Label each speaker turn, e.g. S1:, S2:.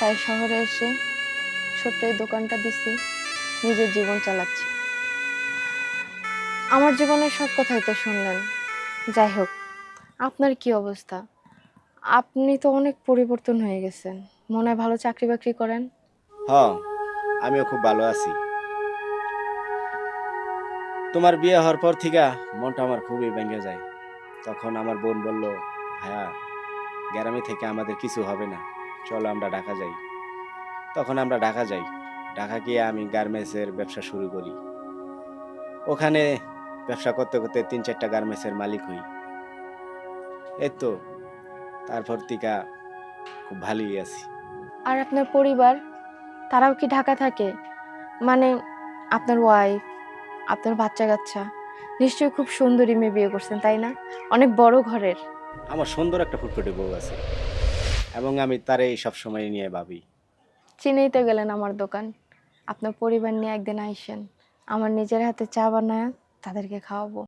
S1: তাই শহরে এসে ছোট্ট এই দোকানটা দিছি, নিজের জীবন চালাচ্ছি। আমার জীবনের সব কথাই তো শুনলেন। যাই হোক, আপনার কি অবস্থা? আপনি তো অনেক পরিবর্তন হয়ে গেছেন। মনে হয় ভালো চাকরি-বাকরি করেন?
S2: হ, আমিও খুব ভালো আছি। তোমার বিয়ে হওয়ার পর থিকা মনটা আমার খুবই ভেঙে যায়। তখন আমার বোন বলল, ভাইয়া, গ্রামে থেকে আমাদের কিছু হবে না, চলো আমরা ঢাকা যাই। তখন আমরা ঢাকা যাই। ঢাকা গিয়ে আমি গার্মেন্টসের ব্যবসা শুরু করি। ওখানে ব্যবসা করতে করতে ৩-৪টা গার্মেন্টসের মালিক হই। এই তো, তারপর থিকা খুব ভালোই আছি।
S1: আর আপনার পরিবার, তারাও কি ঢাকা থাকে? মানে আপনার ওয়াইফ, আপনার বাচ্চা-কাচ্চা? নিশ্চয়ই খুব সুন্দরী মেয়ে বিয়ে করছেন, তাই না? অনেক বড় ঘরের।
S2: আমার সুন্দর একটা ফুটফুটে বউ আছে এবং আমি তারে সবসময় নিয়ে ভাবি।
S1: চিনেই তো গেলেন আমার দোকান। আপনার পরিবার নিয়ে একদিন আইসেন। আমার নিজের হাতে চা বানায় তাদেরকে খাওয়াবো।